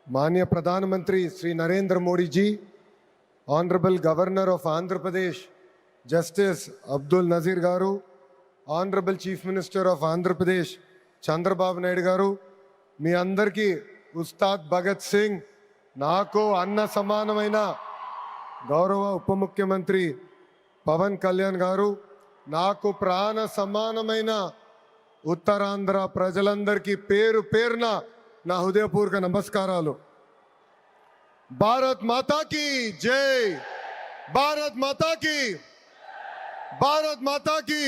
माननीय प्रधानमंत्री Shri Narendra Modi ji, honourable governor of Andhra Pradesh justice Abdul Nazeer garu, honourable chief minister of Andhra Pradesh Chandrababu Naidu garu, మీ అందరికీ ఉస్తాద్ భగత్ సింగ్, నాకు అన్న సమానమైన గౌరవ ఉప ముఖ్యమంత్రి పవన్ కళ్యాణ్ గారు, నాకు ప్రాణ సమానమైన ఉత్తరాంధ్ర ప్రజలందరికీ పేరు పేరున నా హృదయపూర్వక నమస్కారాలు. భారత్ మాతా కీ జై, భారత్ మాతా కీ, భారత్ మాతా కీ.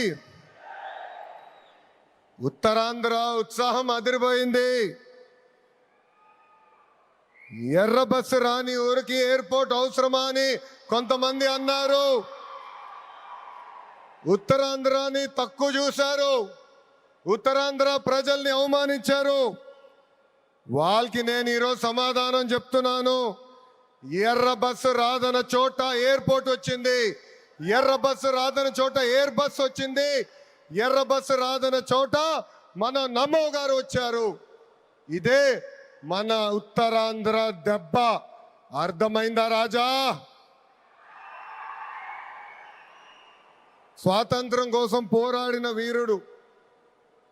ఉత్తరాంధ్ర ఉత్సాహం అదిరిపోయింది. ఎర్ర బస్సు రాని ఊరికి ఎయిర్పోర్ట్ అవసరమా అని కొంతమంది అన్నారు. ఉత్తరాంధ్రాని తక్కువ చూశారు, ఉత్తరాంధ్ర ప్రజల్ని అవమానించారు. వాళ్ళకి నేను ఈరోజు సమాధానం చెప్తున్నాను. ఎర్ర బస్సు రాదన చోట ఎయిర్పోర్ట్ వచ్చింది, ఎర్ర బస్సు రాదన చోట ఎయిర్ బస్ వచ్చింది, ఎర్ర బస్సు రాదన చోట మన నమో గారు వచ్చారు. ఇదే మన ఉత్తరాంధ్ర దెబ్బ. అర్థమైందా రాజా? స్వాతంత్రం కోసం పోరాడిన వీరుడు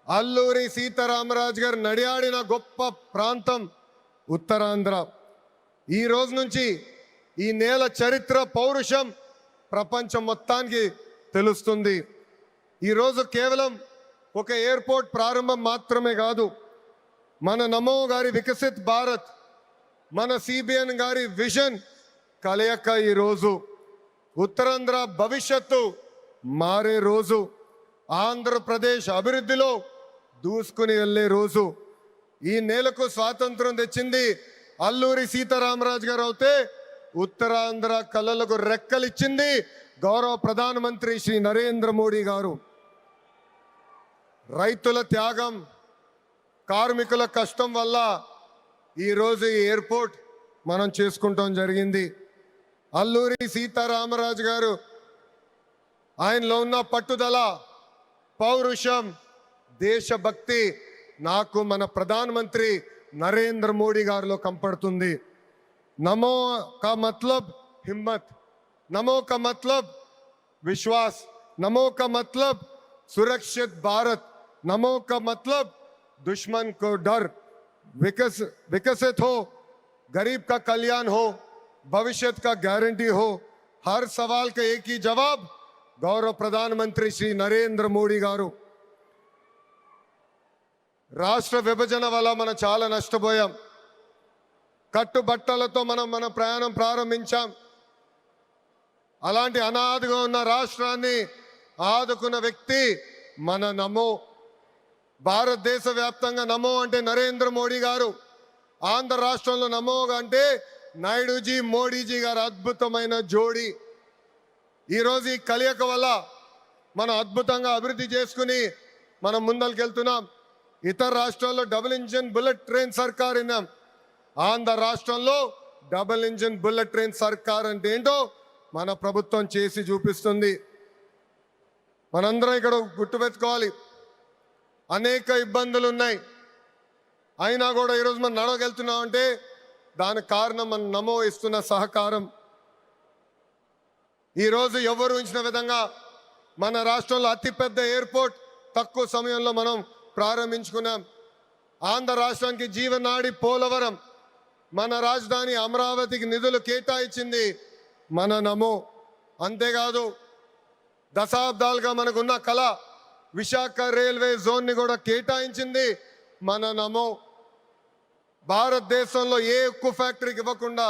అల్లూరి సీతారామరాజు గారు నడియాడిన గొప్ప ప్రాంతం ఉత్తరాంధ్ర. ఈ రోజు నుంచి ఈ నేల చరిత్ర, పౌరుషం ప్రపంచం మొత్తానికి తెలుస్తుంది. ఈరోజు కేవలం ఒక ఎయిర్పోర్ట్ ప్రారంభం మాత్రమే కాదు, మన నమో గారి వికసిత్ భారత్, మన సిబిఎన్ గారి విజన్ కలయిక ఈరోజు ఉత్తరాంధ్ర భవిష్యత్తు మారే రోజు, ఆంధ్రప్రదేశ్ అభివృద్ధిలో దూసుకుని వెళ్ళే రోజు. ఈ నేలకు స్వాతంత్రం తెచ్చింది అల్లూరి సీతారామరాజు గారు అయితే, ఉత్తరాంధ్ర కళలకు రెక్కలిచ్చింది గౌరవ ప్రధానమంత్రి శ్రీ నరేంద్ర మోడీ గారు. రైతుల త్యాగం, కార్మికుల కష్టం వల్ల ఈరోజు ఈ ఎయిర్పోర్ట్ మనం చేసుకుంటాం జరిగింది. అల్లూరి సీతారామరాజు గారు ఆయనలో ఉన్న పట్టుదల, పౌరుషం, దేశభక్తి నాకు మన ప్రధానమంత్రి నరేంద్ర మోడీ గారిలో కంపడుతుంది. నమో కా మతలబ్ హిమ్మత్, నమో కా మతలబ్ విశ్వాస్, నమో కా మతలబ్ सुरक्षित भारत, नमो का मतलब दुश्मन को डर, विकसित हो, गरीब का कल्याण हो, भविष्य का गारंटी हो. हर सवाल का एक ही जवाब गौरव प्रधानमंत्री श्री नरेंद्र मोदी गारू. రాష్ట్ర విభజన వల్ల మనం చాలా నష్టపోయాం. కట్టుబట్టలతో మన ప్రయాణం ప్రారంభించాం. అలాంటి అనాథగా ఉన్న రాష్ట్రాన్ని ఆదుకున్న వ్యక్తి మన నమో. భారతదేశ వ్యాప్తంగా నమో అంటే నరేంద్ర మోడీ గారు, ఆంధ్ర రాష్ట్రంలో నమో అంటే నాయుడుజీ, మోడీజీ గారు అద్భుతమైన జోడీ. ఈరోజు ఈ కలయిక వల్ల మనం అద్భుతంగా అభివృద్ధి చేసుకుని మనం ముందరికెళ్తున్నాం. ఇతర రాష్ట్రాల్లో డబుల్ ఇంజిన్ బుల్లెట్ ట్రైన్ సర్కార్ విన్నాం. ఆంధ్ర రాష్ట్రంలో డబుల్ ఇంజిన్ బుల్లెట్ ట్రైన్ సర్కార్ అంటే ఏంటో మన ప్రభుత్వం చేసి చూపిస్తుంది. మనందరం ఇక్కడ గుర్తుపెట్టుకోవాలి, అనేక ఇబ్బందులు ఉన్నాయి, అయినా కూడా ఈరోజు మనం నడవగలుగుతున్నాం అంటే దానికి కారణం మన నమో ఇస్తున్న సహకారం. ఈరోజు ఎవరు ఊహించిన విధంగా మన రాష్ట్రంలో అతిపెద్ద ఎయిర్పోర్ట్ తక్కువ సమయంలో మనం ప్రారంభించుకున్నాం. ఆంధ్ర రాష్ట్రానికి జీవనాడి పోలవరం, మన రాజధాని అమరావతికి నిధులు కేటాయించింది మన నమో. అంతేకాదు దశాబ్దాలుగా మనకున్న కళ విశాఖ రైల్వే జోన్ని కూడా కేటాయించింది మన నమో. భారతదేశంలో ఏ ఉక్కు ఫ్యాక్టరీకి ఇవ్వకుండా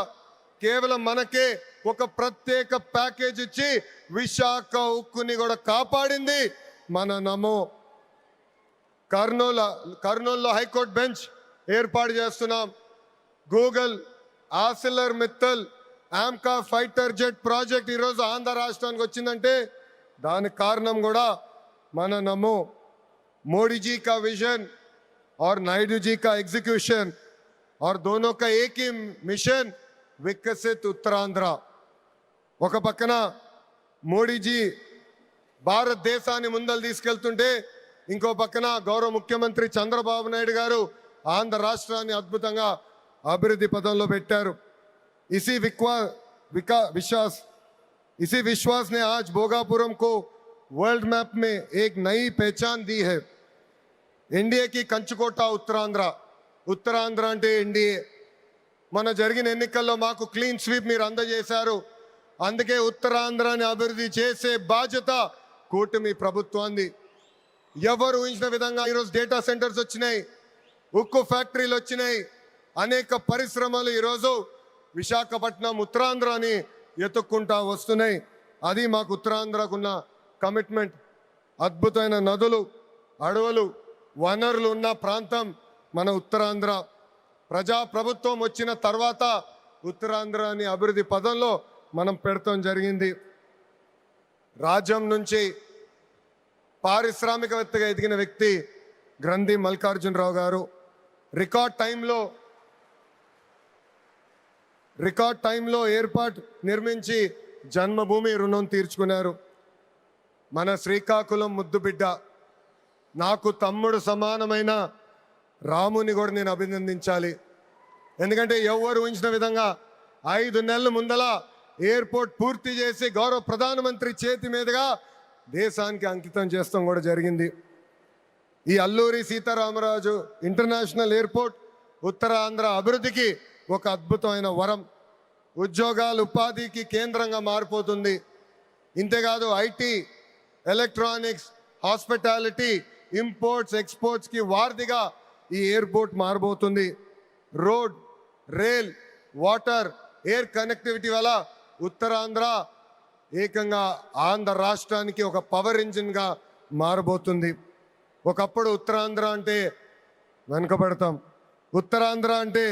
కేవలం మనకే ఒక ప్రత్యేక ప్యాకేజ్ ఇచ్చి విశాఖ ఉక్కుని కూడా కాపాడింది మన నమో. కర్నూలులో హైకోర్టు బెంచ్ ఏర్పాటు చేస్తున్నాం. Google, ఆసిలర్ Mittal, AMCA fighter jet project ఈరోజు ఆంధ్ర రాష్ట్రానికి వచ్చిందంటే దానికి కారణం కూడా మన నమో. मोदी जी का विजन और नायडू जी का एग्जीक्यूशन और दोनों का एक ही मिशन, विकसित उत्तरांध्र. ఒక పక్కన మోడీజీ భారతదేశాన్ని ముందలు తీసుకెళ్తుంటే ఇంకో పక్కన గౌరవ ముఖ్యమంత్రి చంద్రబాబు నాయుడు గారు ఆంధ్ర రాష్ట్రాన్ని అద్భుతంగా అభివృద్ధి పదంలో పెట్టారు. इसी विश्वास ने आज भोगापुरम को वर्ल्ड मैप में एक नई पहचान दी है. एनडीए की कंचुकोట ఉత్తరాంధ్ర అంటే ఎన్డీఏ. మన జరిగిన ఎన్నికల్లో మాకు క్లీన్ స్వీప్ మీరు అందజేశారు. అందుకే ఉత్తరాంధ్రాని అభివృద్ధి చేసే బాధ్యత కూటమి ప్రభుత్వాన్ని. ఎవరు ఊహించిన విధంగా ఈరోజు డేటా సెంటర్స్ వచ్చినాయి, ఉక్కు ఫ్యాక్టరీలు వచ్చినాయి, అనేక పరిశ్రమలు ఈరోజు విశాఖపట్నం ఉత్తరాంధ్రాని ఎత్తుక్కుంటా వస్తున్నాయి. అది మాకు ఉత్తరాంధ్రకున్న కమిట్మెంట్. అద్భుతమైన నదులు, అడవులు, వనరులు ఉన్న ప్రాంతం మన ఉత్తరాంధ్ర. ప్రజాప్రభుత్వం వచ్చిన తర్వాత ఉత్తరాంధ్రాని అభివృద్ధి పదంలో మనం పెడతాం జరిగింది. రాజ్యం నుంచి పారిశ్రామికవేత్తగా ఎదిగిన వ్యక్తి గ్రంథి మల్లికార్జునరావు గారు రికార్డ్ టైంలో ఏర్పాటు నిర్మించి జన్మభూమి రుణం తీర్చుకున్నారు. మన శ్రీకాకుళం ముద్దుబిడ్డ, నాకు తమ్ముడు సమానమైన రాముని కూడా నేను అభినందించాలి. ఎందుకంటే ఎవరు ఊహించిన విధంగా 5 నెలల ముందల ఎయిర్పోర్ట్ పూర్తి చేసి గౌరవ ప్రధానమంత్రి చేతి మీదుగా దేశానికి అంకితం చేస్తాం కూడా జరిగింది. ఈ అల్లూరి సీతారామరాజు ఇంటర్నేషనల్ ఎయిర్పోర్ట్ ఉత్తరాంధ్ర అభివృద్ధికి ఒక అద్భుతమైన వరం. ఉద్యోగాలు, ఉపాధికి కేంద్రంగా మారిపోతుంది. ఇంతేకాదు ఐటీ, ఎలక్ట్రానిక్స్, హాస్పిటాలిటీ, ఇంపోర్ట్స్, ఎక్స్పోర్ట్స్కి వారధిగా ఈ ఎయిర్పోర్ట్ మారబోతుంది. Road, rail, water, air connectivity వల్ల ఉత్తరాంధ్ర ఏకంగా ఆంధ్ర రాష్ట్రానికి ఒక పవర్ ఇంజిన్గా మారబోతుంది. ఒకప్పుడు ఉత్తరాంధ్ర అంటే వెనుకబడతాం, ఉత్తరాంధ్ర అంటే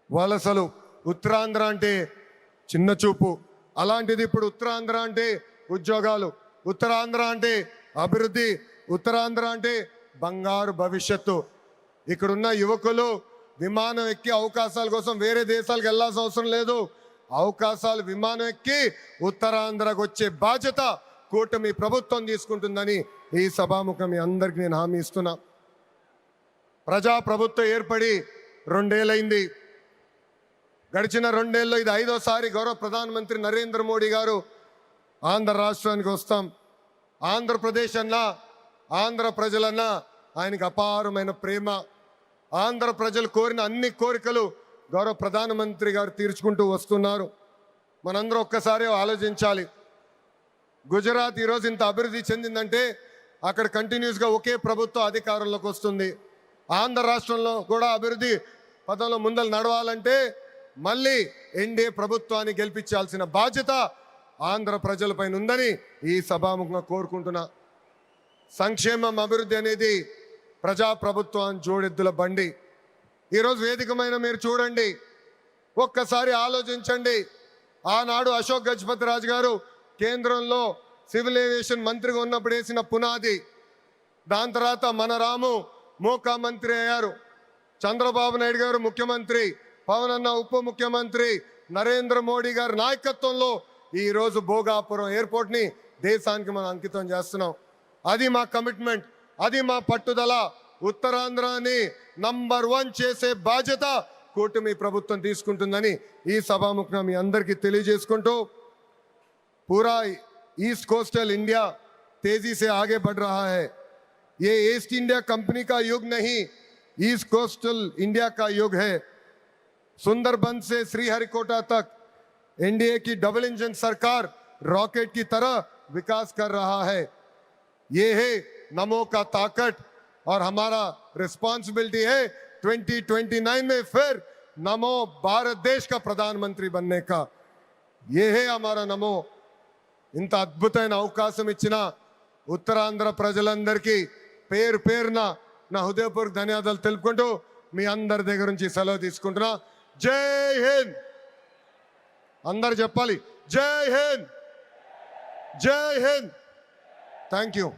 వలసలు, ఉత్తరాంధ్ర అంటే చిన్న చూపు. అలాంటిది ఇప్పుడు ఉత్తరాంధ్ర అంటే ఉద్యోగాలు, ఉత్తరాంధ్ర అంటే అభివృద్ధి, ఉత్తరాంధ్ర అంటే బంగారు భవిష్యత్తు. ఇక్కడున్న యువకులు విమానం ఎక్కి అవకాశాల కోసం వేరే దేశాలకు వెళ్ళాల్సిన అవసరం లేదు. అవకాశాలు విమానం ఎక్కి ఉత్తరాంధ్రకు వచ్చే బాధ్యత కూటమి ప్రభుత్వం తీసుకుంటుందని ఈ సభాముఖం మీ అందరికీ నేను హామీ ఇస్తున్నా. ప్రజాప్రభుత్వం ఏర్పడి 2 ఏళ్ళైంది. గడిచిన 2 ఏళ్ళలో ఇది 5వ సారి గౌరవ ప్రధానమంత్రి నరేంద్ర మోడీ గారు ఆంధ్ర రాష్ట్రానికి వస్తాం. ఆంధ్రప్రదేశ్ అన్నా, ఆంధ్ర ప్రజలన్నా ఆయనకు అపారమైన ప్రేమ. ఆంధ్ర ప్రజలు కోరిన అన్ని కోరికలు గౌరవ ప్రధానమంత్రి గారు తీర్చుకుంటూ వస్తున్నారు. మనందరూ ఒక్కసారి ఆలోచించాలి. గుజరాత్ ఈరోజు ఇంత అభివృద్ధి చెందిందంటే అక్కడ కంటిన్యూస్గా ఒకే ప్రభుత్వం అధికారంలోకి వస్తుంది. ఆంధ్ర రాష్ట్రంలో కూడా అభివృద్ధి పదంలో ముందలు నడవాలంటే మళ్ళీ ఎన్డీఏ ప్రభుత్వాన్ని గెలిపించాల్సిన బాధ్యత ఆంధ్ర ప్రజలపైన ఉందని ఈ సభాముఖంగా కోరుకుంటున్నా. సంక్షేమం, అభివృద్ధి అనేది ప్రజాప్రభుత్వం జోడెద్దుల బండి. ఈరోజు వేదికమైన మీరు చూడండి, ఒక్కసారి ఆలోచించండి. ఆనాడు అశోక్ గజపతి రాజు గారు కేంద్రంలో సివిల్ ఏవియేషన్ మంత్రిగా ఉన్నప్పుడు వేసిన పునాది. దాని తర్వాత మన రాము మోకా మంత్రి అయ్యారు, చంద్రబాబు నాయుడు గారు ముఖ్యమంత్రి, పవన్ అన్న ఉప ముఖ్యమంత్రి, నరేంద్ర మోడీ గారి నాయకత్వంలో ఈరోజు భోగాపురం ఎయిర్పోర్ట్ని దేశానికి మనం అంకితం చేస్తున్నాం. అది మా కమిట్మెంట్, అది మా పట్టుదల. ఉత్తరాంధ్రాని నంబర్ 1 చేసే బాధ్యత కూటమి ప్రభుత్వం తీసుకుంటుందని ఈ సభాముఖంగా మీ అందరికీ తెలియజేసుకుంటూ, पूरा ईस्ट कोस्टल इंडिया तेजी से आगे बढ़ रहा है. ये ईस्ट इंडिया कंपनी का युग नहीं, ईस्ट कोस्टल इंडिया का युग है. सुंदरबन से श्रीहरिकोटा तक एनडीए की डबल इंजन सरकार रॉकेट की तरह विकास कर रहा है. ये है नमो का ताकत और हमारा रिस्पॉन्सिबिलिटी है 2029 में फिर नमो भारत देश का प्रधानमंत्री बनने का. ये है हमारा नमो. ఇంత అద్భుతమైన అవకాశం ఇచ్చిన ఉత్తరాంధ్ర ప్రజలందరికీ పేరు పేరున నా హృదయపూర్వక ధన్యవాదాలు తెలుపుకుంటూ మీ అందరి దగ్గర నుంచి సెలవు తీసుకుంటున్నా. జై హింద్. అందరు చెప్పాలి, జై హింద్, జై హింద్. Thank you.